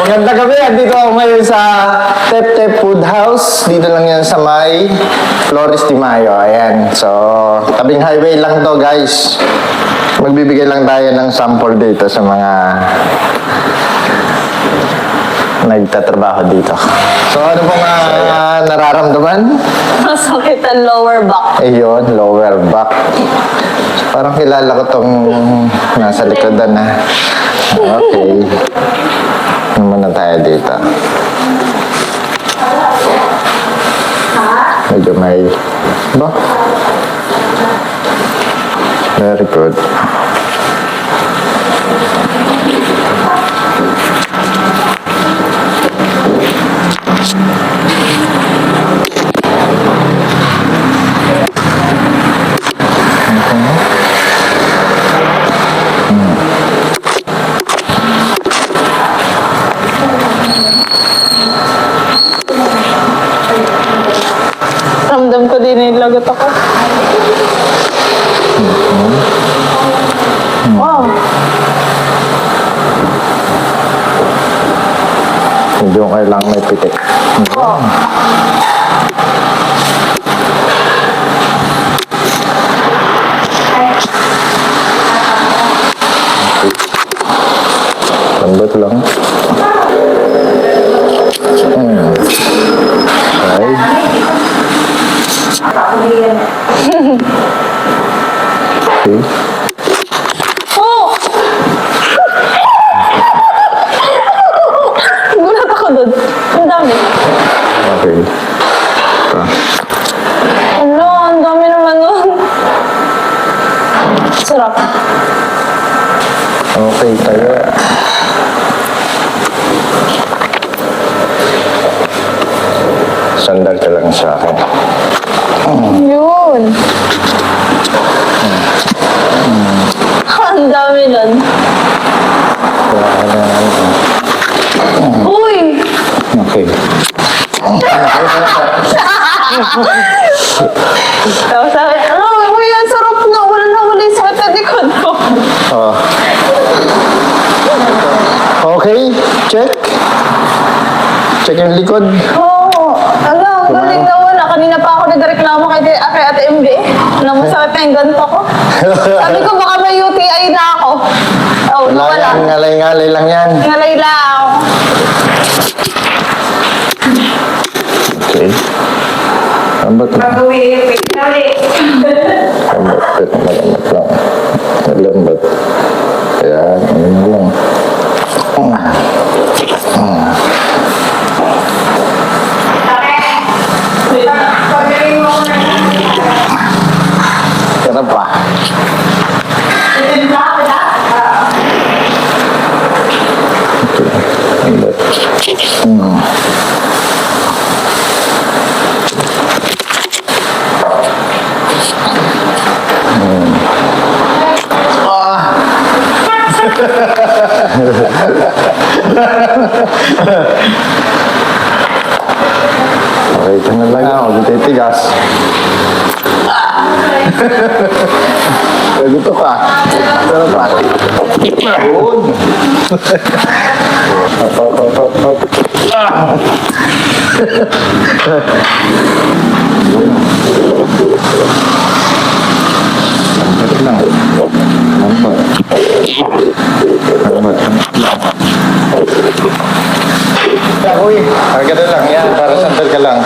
Magandang gabi. Dito ako ngayon sa Tep Tep Food House. Dito lang yan sa may Flores de Mayo. Ayan. So, tabing highway lang to, guys. Magbibigay lang tayo ng sample dito sa mga nagtatrabaho dito. So, ano pong nararamdaman? Masakit ang lower back. Ayun, lower back. Parang kilala ko tong nasa likodan na. Okay. Naman na tayo dito. Medyo may... Ba? Very good. Ramdam ko din yung lagot ako. Wow. Medyo kailangan may pitik. Oh. Lambot lang. Okay. Okay. Oh! Gulat ako doon. Ang dami. Okay. Ito. Ano, ang dami naman nun. Sarap. Okay, tayo. Sandal ka lang sa akin. Yun. Ang dami nun. Uy! Okay. Tapos sabi, ano, uy, ang sarap na. Wala na wala yung sakit na likod ko. Oh. Okay, check. Check yung likod. Oo. Ano, ang galing na wala. Kanina pa ako nagreklamo kay Ate MB. Alam mo, sakit na yung ganito ko. Sabi ko, baka may UTI na ako. Oh, Wala wala. yan, ngalay-ngalay lang yan. Ngalay lang. Okay. Lambat lang. Gagawin, pinali. Lambat lang. Lambat. Ayan, ayun na lang. Sarap pa. Lambat. Okay, ito na lang ako. Titigas. Gusto ka. Sarap pa. Yun. Hop. Lambat lang. Lambat. Uy, harga na lang yan. Para sandal ka lang.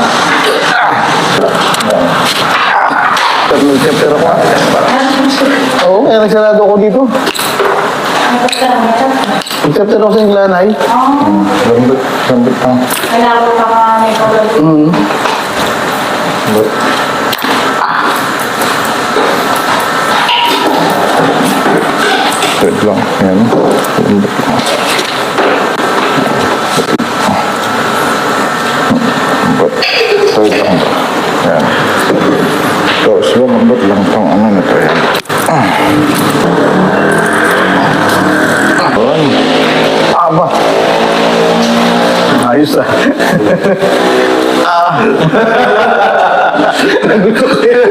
Pero ka? Oo, kaya nagsarado ako dito. Nag-chapter ako sa Inglanay. Lambot lang. Kailangan ka nga may paglalit. Lambot. Good lang. Yan. Lambot lang. Lambot. Good lang. Yan. Tapos lambot lang itong ano na ito. Yan. Aba. Ayos ah. Nagutok yun.